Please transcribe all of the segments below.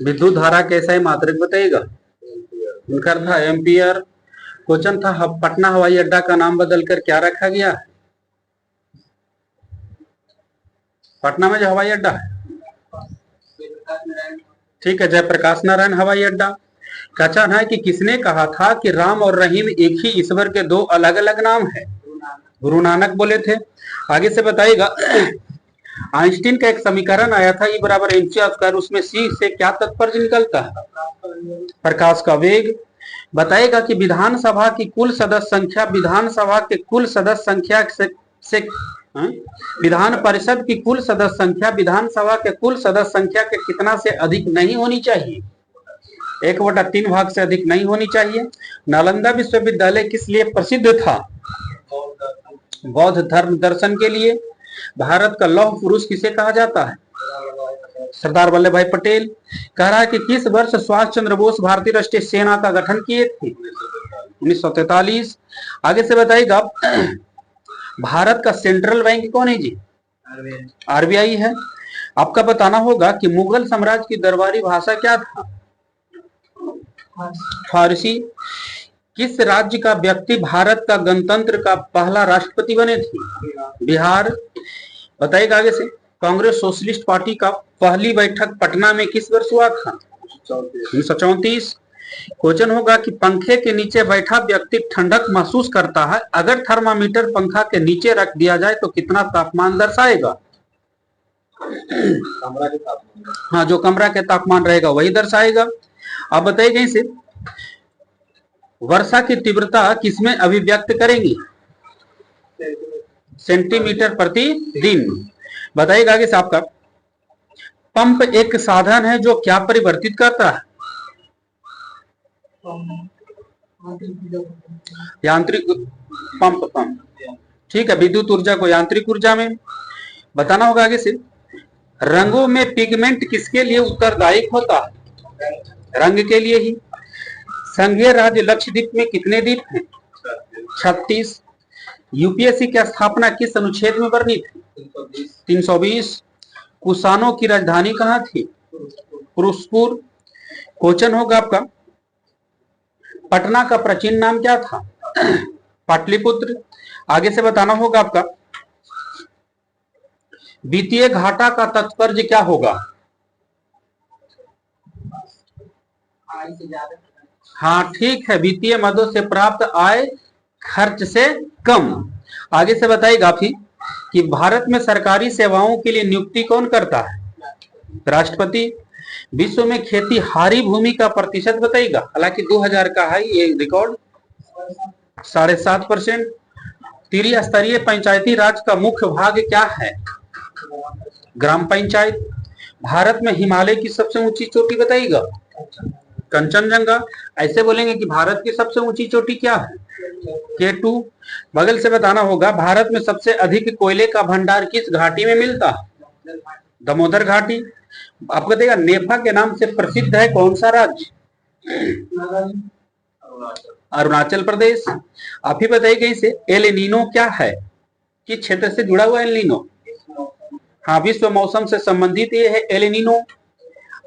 विद्युत धारा कैसा है मात्रक बताइएगा। उनका था एम्पियर। क्वेश्चन था पटना हवाई अड्डा का नाम बदलकर क्या रखा गया। पटना में जो हवाई अड्डा है, ठीक है, जयप्रकाश नारायण हवाई अड्डा। कहना है कि किसने कहा था कि राम और रहीम एक ही ईश्वर के दो अलग अलग नाम है। गुरु नानक बोले थे। आगे से बताइएगा, आइंस्टीन का एक समीकरण आया था, E बराबर mc स्क्वायर, उसमें c से क्या तात्पर्य निकलता है, प्रकाश का वेग। बताएगा कि विधानसभा की कुल सदस्य संख्या विधानसभा के कुल सदस्य संख्या से विधान परिषद की कुल सदस्य संख्या विधानसभा के कुल सदस्य संख्या के कितना से अधिक नहीं होनी चाहिए, 1/3 भाग से अधिक नहीं होनी चाहिए। नालंदा विश्वविद्यालय किस लिए प्रसिद्ध था, बौद्ध धर्म दर्शन के लिए। भारत का लौह पुरुष किसे कहा जाता है, सरदार वल्लभ भाई पटेल। कह रहा है कि किस वर्ष सुभाष चंद्र बोस भारतीय राष्ट्रीय सेना का गठन किए थे, 1943। आगे से बताइएगा, भारत का सेंट्रल बैंक कौन है जी, आरबीआई है। आपका बताना होगा कि मुगल साम्राज्य की दरबारी भाषा क्या था, फारसी। किस राज्य का व्यक्ति भारत का गणतंत्र का पहला राष्ट्रपति बने थे, बिहार। बताइएगा आगे से, कांग्रेस सोशलिस्ट पार्टी का पहली बैठक पटना में किस वर्ष हुआ था, 1934। क्वेश्चन होगा कि पंखे के नीचे बैठा व्यक्ति ठंडक महसूस करता है, अगर थर्मामीटर पंखा के नीचे रख दिया जाए तो कितना तापमान दर्शाएगा, हाँ, जो कमरा के तापमान रहेगा वही दर्शाएगा। अब बताइएगा इसे, वर्षा की तीव्रता किसमें अभिव्यक्त करेंगी, सेंटीमीटर प्रति दिन। बताइएगा आगे से आपका, पंप एक साधन है जो क्या परिवर्तित करता है, यांत्रिक पंप, ठीक है, विद्युत ऊर्जा को यांत्रिक ऊर्जा में। बताना होगा आगे से, रंगों में पिगमेंट किसके लिए उत्तरदायी होता है, रंग के लिए ही। संघीय राज्य लक्षद्वीप में कितने द्वीप हैं, 36। यूपीएससी की स्थापना किस अनुच्छेद में वर्णित है, 320। कुषाणों की राजधानी कहाँ थी, पुरुषपुर। क्वेश्चन होगा आपका, पटना का प्राचीन नाम क्या था, पाटलिपुत्र। आगे से बताना होगा आपका, वित्तीय घाटा का तात्पर्य क्या होगा, हाँ ठीक है, वित्तीय मदों से प्राप्त आय खर्च से कम। आगे से बताइएगा फिर कि भारत में सरकारी सेवाओं के लिए नियुक्ति कौन करता है, राष्ट्रपति। विश्व में खेतीहारी भूमि का प्रतिशत बताइएगा, हालांकि 2000 का है ये रिकॉर्ड, 7.5%। त्रिस्तरीय पंचायती राज का मुख्य भाग क्या है, ग्राम पंचायत। भारत में हिमालय की सबसे ऊंची चोटी बताइएगा, कंचनजंगा। ऐसे बोलेंगे कि भारत की सबसे ऊंची चोटी क्या है, K2। बगल से बताना होगा, भारत में सबसे अधिक कोयले का भंडार किस घाटी में मिलता है, दामोदर घाटी। आपको देगा, नेफा के नाम से प्रसिद्ध है कौन सा राज्य, अरुणाचल प्रदेश। आप ही बताइए इसे, एल नीनो क्या है, किस क्षेत्र से जुड़ा हुआ एल नीनो, हाँ, विश्व मौसम से संबंधित ये है एल नीनो।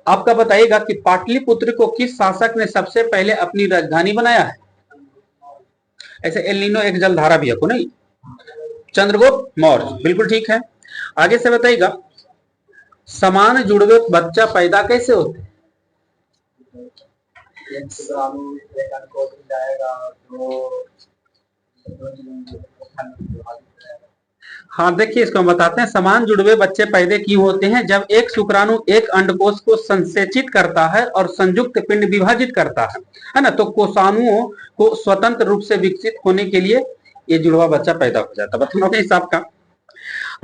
आपका बताइएगा कि पाटलिपुत्र को किस शासक ने सबसे पहले अपनी राजधानी बनाया है, ऐसे एल नीनो एक जलधारा भी है को नहीं, चंद्रगुप्त मौर्य, बिल्कुल ठीक है। आगे से बताइएगा, समान जुड़वे बच्चा पैदा कैसे होते हैं, हाँ देखिए, इसको हम बताते हैं, समान जुड़वे बच्चे पैदा क्यों होते हैं, जब एक शुक्राणु एक अंडकोश को संसेचित करता है और संयुक्त पिंड विभाजित करता है ना, तो कोषाणुओं को स्वतंत्र रूप से विकसित होने के लिए ये जुड़वा बच्चा पैदा हो जाता है। बताओ हिसाब का,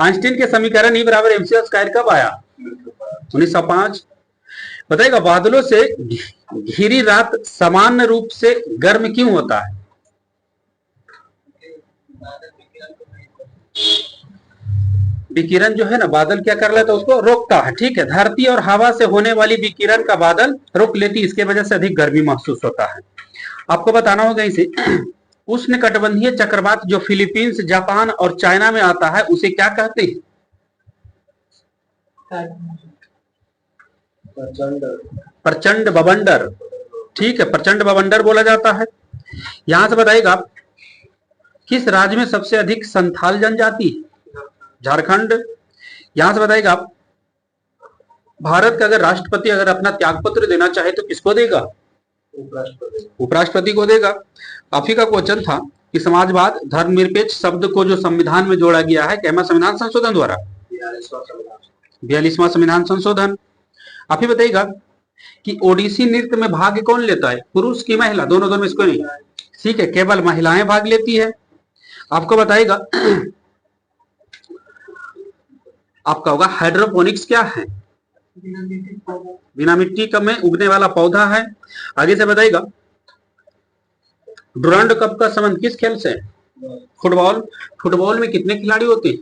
आइंस्टीन के समीकरण E बराबर mc स्क्वायर कब आया, 1905। बताइएगा, बादलों से घिरी रात सामान्य रूप से गर्म क्यों होता है, विकिरण जो है ना, बादल क्या कर लेता है, उसको रोकता है, ठीक है। धरती और हवा से होने वाली विकिरण का बादल रोक लेती, इसके वजह से अधिक गर्मी महसूस होता है। आपको बताना होगा इसे, उष्णकटिबंधीय चक्रवात जो फिलीपींस, जापान और चाइना में आता है उसे क्या कहते हैं, प्रचंड बवंडर, ठीक है, प्रचंड बवंडर बोला जाता है। यहां से बताइएगा किस राज्य में सबसे अधिक संथाल जनजाति है? झारखंड। यहां से बताइएगा भारत का अगर राष्ट्रपति अगर अपना त्यागपत्र देना चाहे तो किसको देगा? उपराष्ट्रपति को देगा। आप ही का क्वेश्चन था कि समाजवाद धर्मनिरपेक्ष शब्द को जो संविधान में जोड़ा गया है, कैमा संविधान संशोधन द्वारा? 42वां संविधान संशोधन। आप ही बताइएगा कि ओडिसी नृत्य में भाग कौन लेता है, पुरुष की महिला? दोनों दोनों, इसको नहीं, ठीक है, केवल महिलाएं भाग लेती है। आपको बताएगा आपका होगा हाइड्रोपोनिक्स क्या है? बिना मिट्टी का में उगने वाला पौधा है। आगे से बताइएगा डुरांड कप का संबंध किस खेल से? फुटबॉल। फुटबॉल में कितने खिलाड़ी होते हैं?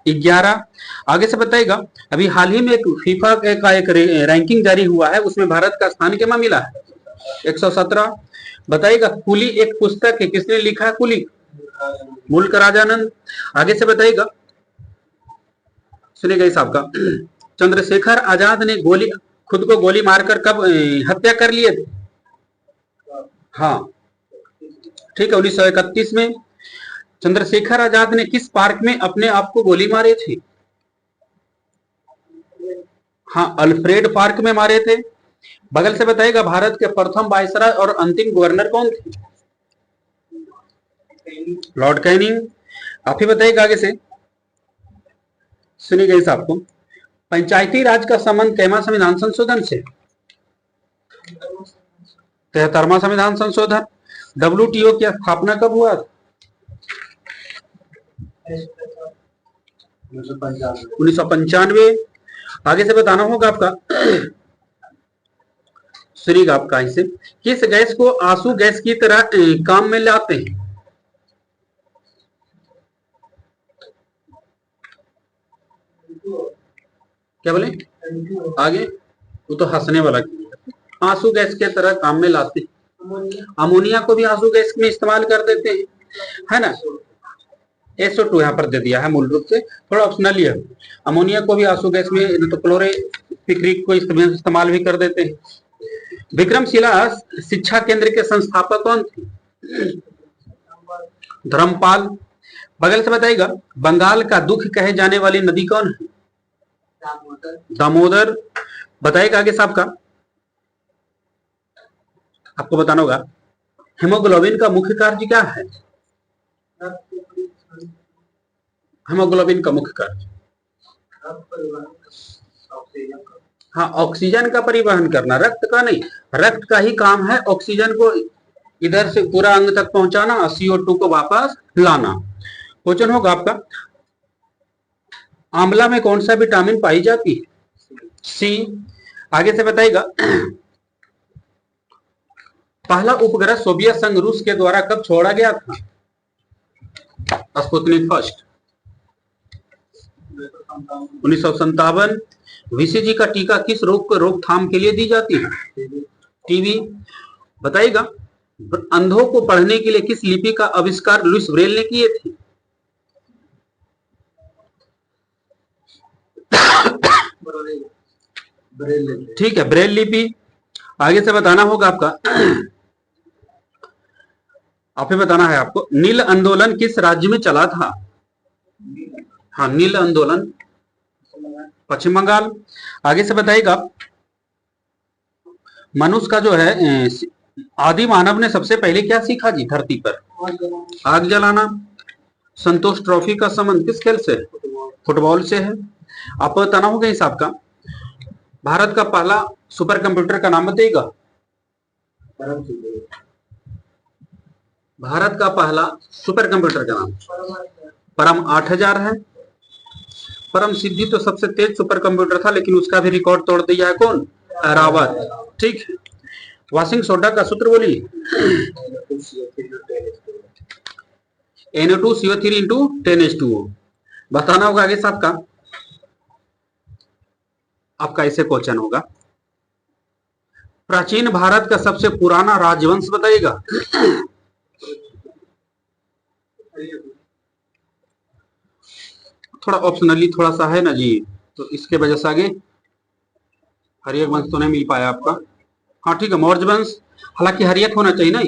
11। आगे से बताइएगा अभी हाल ही में एक फीफा का एक रैंकिंग जारी हुआ है, उसमें भारत का स्थान क्या मिला है? 117। बताइएगा कुली एक पुस्तक है, किसने लिखा है कुली? मुल्क राजानंद। आगे से बताइएगा सुनिएगा इस आपका चंद्रशेखर आजाद ने खुद को गोली मारकर कब हत्या कर लिए थे? हाँ, ठीक है, 1931 में। चंद्रशेखर आजाद ने किस पार्क में अपने आप को गोली मारे थे? हाँ, अल्फ्रेड पार्क में मारे थे। बगल से बताइएगा भारत के प्रथम वायसराय और अंतिम गवर्नर कौन थे? Lord Canning. आप ही बताइएगा आगे से सुनिएगा इस आपको पंचायती राज का संबंध कैमा संविधान संशोधन से? 73वां संविधान संशोधन। WTO की स्थापना कब हुआ? 1995। आगे से बताना होगा आपका सुनिएगा आपका इसे किस गैस को आंसू गैस की तरह काम में लाते हैं? क्या बोले? आगे वो तो हंसने वाला, आंसू गैस के तरह काम में लाते हैं। अमोनिया को भी आंसू गैस में इस्तेमाल कर देते हैं, है ना? SO2 यहाँ पर दे दिया है मूल रूप से, थोड़ा ऑप्शनल है। अमोनिया को भी आंसू गैस में तो क्लोरोपिक्रिक को इस्तेमाल भी कर देते हैं। विक्रमशिला शिक्षा केंद्र के संस्थापक कौन थे? धर्मपाल। बगल से बताइएगा बंगाल का दुख कहे जाने वाली नदी कौन है? दामोदर। बताइएगा आगे साहब का आपको बताना होगा हेमोग्लोबिन का मुख्य कार्य क्या है? हेमोग्लोबिन का मुख्य कार्य, हाँ, ऑक्सीजन का परिवहन करना, रक्त का नहीं। रक्त का ही काम है ऑक्सीजन को इधर से पूरा अंग तक पहुंचाना और CO2 को वापस लाना। क्वेश्चन होगा आपका आंवला में कौन सा विटामिन पाई जाती है? सी। आगे से बताइएगा पहला उपग्रह सोवियत संघ रूस के द्वारा कब छोड़ा गया था? Sputnik first. 1957। VCG का टीका किस रोग को रोकथाम के लिए दी जाती है? टीबी। बताइएगा अंधों को पढ़ने के लिए किस लिपि का आविष्कार लुइस ब्रेल ने किए थे? ठीक है, ब्रेल लिपि। आगे से बताना होगा आपका आप ही बताना है आपको नील आंदोलन किस राज्य में चला था? हाँ, नील आंदोलन पश्चिम बंगाल। आगे से बताइएगा मनुष्य का जो है आदि मानव ने सबसे पहले क्या सीखा जी धरती पर? आग जलाना। संतोष ट्रॉफी का संबंध किस खेल से? फुटबॉल से है। आपको बताना होगा इस आपका भारत का पहला सुपर कंप्यूटर का नाम बताइएगा। भारत का पहला सुपर कंप्यूटर का नाम परम 8000 है। परम सिद्धि तो सबसे तेज सुपर कंप्यूटर था, लेकिन उसका भी रिकॉर्ड तोड़ दिया है कौन? रावत। ठीक है, वॉशिंग सोडा का सूत्र बोलिए। NO2CO3 into 10H2O। बताना होगा आगे साहब का आपका ऐसे क्वेश्चन होगा प्राचीन भारत का सबसे पुराना राजवंश बताइएगा। थोड़ा ऑप्शनली थोड़ा सा है ना जी, तो इसके वजह से आगे हरियक वंश तो नहीं मिल पाया आपका। हाँ ठीक है, मौर्य वंश, हालांकि हरियक होना चाहिए ना,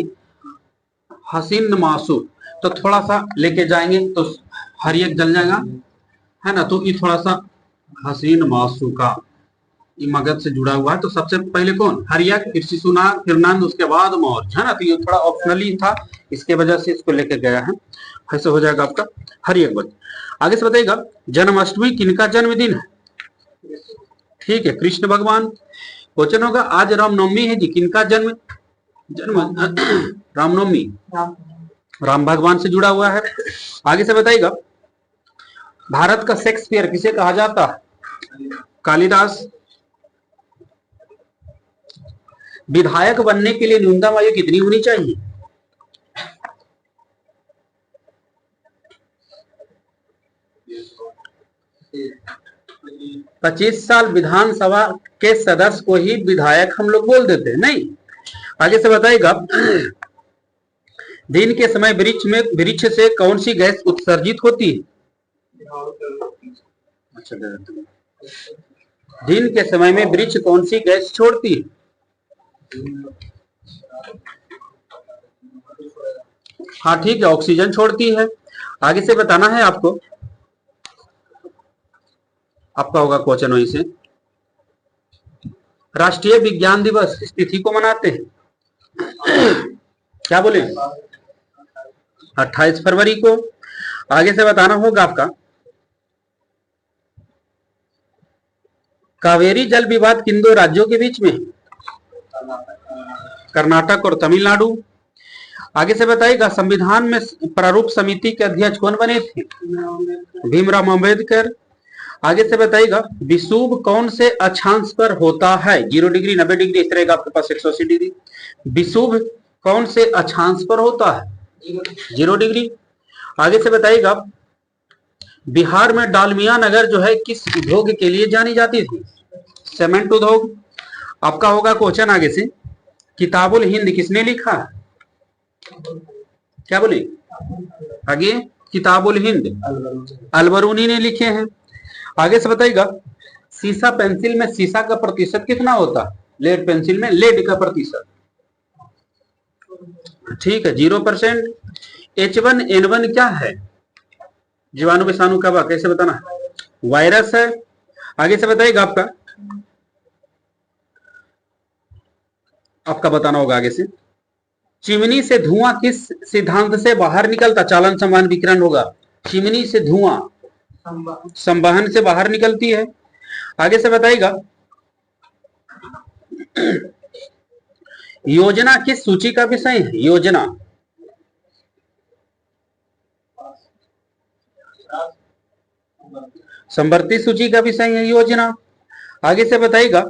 हसीन मासू, तो थोड़ा सा लेके जाएंगे तो हरियक जल जाएगा, है ना। तो ये थोड़ा सा हसीन मासू का ये मगध से जुड़ा हुआ है। तो सबसे पहले कौन, हरियक, फिर शिशुनाग, फिर नंद, उसके बाद मौर्य, है ना। तो ये थोड़ा ऑप्शनली था, इसके वजह से इसको लेके गया है। ऐसे हो जाएगा आपका हरियक वंश। आगे से बताइएगा, जन्माष्टमी किनका जन्मदिन है? ठीक है, कृष्ण भगवान। क्वेश्चन होगा, आज रामनवमी है जी, किनका जन्म जन्म रामनवमी, राम भगवान से जुड़ा हुआ है। आगे से बताइएगा, भारत का शेक्सपियर किसे कहा जाता है? कालिदास। विधायक बनने के लिए न्यूनतम आयु कितनी होनी चाहिए? 25 साल। विधानसभा के सदस्य को ही विधायक हम लोग बोल देते हैं, नहीं। आगे से बताइएगा, दिन के समय वृक्ष से कौन सी गैस उत्सर्जित होती है? अच्छा, दिन के समय में वृक्ष कौन सी गैस छोड़ती है? हाँ ठीक है, ऑक्सीजन छोड़ती है। आगे से बताना है आपको, आपका होगा क्वेश्चन वहीं से। राष्ट्रीय विज्ञान दिवस किस तिथि को मनाते हैं? क्या बोले? 28 फरवरी को। आगे से बताना होगा आपका, कावेरी जल विवाद किन दो राज्यों के बीच में? कर्नाटक और तमिलनाडु। आगे से बताइएगा, संविधान में प्रारूप समिति के अध्यक्ष कौन बने थे? भीमराव अम्बेडकर। आगे से बताइएगा, विषुव कौन से अक्षांश पर होता है? 0 डिग्री, 90 डिग्री, इस तरह का आपके पास 180 डिग्री। विषुव कौन से अक्षांश पर होता है? 0 डिग्री। आगे से बताइएगा, बिहार में डालमिया नगर जो है किस उद्योग के लिए जानी जाती थी? सीमेंट उद्योग। आपका होगा क्वेश्चन आगे से, किताबुल हिंद किसने लिखा? क्या बोले? आगे, किताबुल हिंद अलबरूनी ने लिखे हैं। आगे से बताइएगा, सीसा पेंसिल में सीसा का प्रतिशत कितना होता है? लेड पेंसिल में लेड का प्रतिशत, ठीक है, 0%। H1N1 क्या है? जीवाणु विषाणु का, कैसे बताना? वायरस है। आगे से बताइएगा, आपका बताना होगा आगे से, चिमनी से धुआं किस सिद्धांत से बाहर निकलता? चालन संवहन विकिरण होगा। चिमनी से धुआं संवहन से बाहर निकलती है। आगे से बताइएगा, योजना किस सूची का विषय है? योजना, संवर्ती सूची का विषय है योजना। आगे से बताइएगा,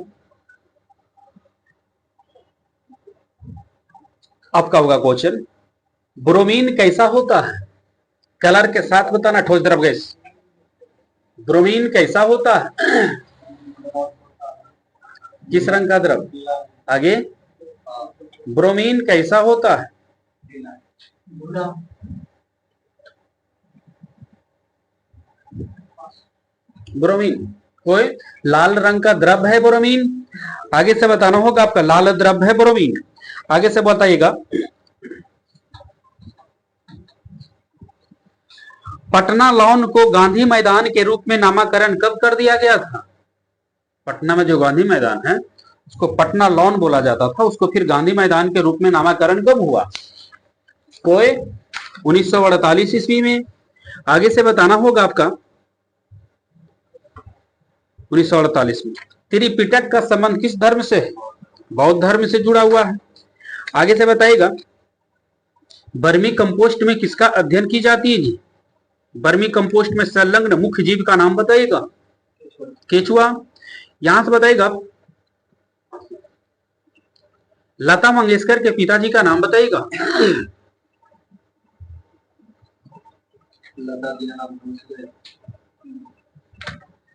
आपका होगा क्वेश्चन, ब्रोमीन कैसा होता है? कलर के साथ बताना, ठोस द्रव गैस। ब्रोमीन कैसा होता है? किस रंग का द्रव? आगे, ब्रोमीन कैसा होता है? ब्रोमीन कोई लाल रंग का द्रव है ब्रोमीन। आगे से बताना होगा आपका, लाल द्रव है ब्रोमीन। आगे से बताइएगा, पटना लॉन को गांधी मैदान के रूप में नामकरण कब कर दिया गया था? पटना में जो गांधी मैदान है उसको पटना लॉन बोला जाता था, उसको फिर गांधी मैदान के रूप में नामकरण कब हुआ? कोई 1948 ईस्वी में। आगे से बताना होगा आपका, 1948 में। त्रिपिटक का संबंध किस धर्म से है? बौद्ध धर्म से जुड़ा हुआ है। आगे से बताइएगा, बर्मी कंपोस्ट में किसका अध्ययन की जाती है जी? बर्मी कंपोस्ट में संलग्न मुख्य जीव का नाम बताइएगा। केचुआ। यहां से बताइएगा, लता मंगेशकर के पिताजी का नाम बताइएगा।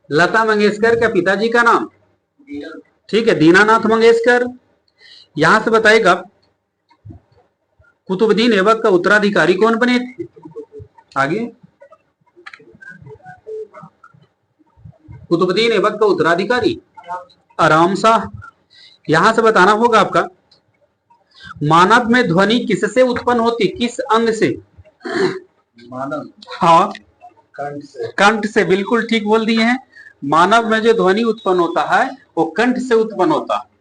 लता मंगेशकर के पिताजी का नाम, ठीक है, दीनानाथ मंगेशकर। यहां से बताइएगा, कुतुबुद्दीन ऐबक का उत्तराधिकारी कौन बने थे? आगे, कुतुबुद्दीन ऐबक का उत्तराधिकारी आराम सा। यहां से बताना होगा आपका, मानव में ध्वनि किससे उत्पन्न होती, किस अंग से? मानव, हाँ, कंठ से। कंठ से, बिल्कुल ठीक बोल दिए हैं। मानव में जो ध्वनि उत्पन्न होता है वो कंठ से उत्पन्न होता है।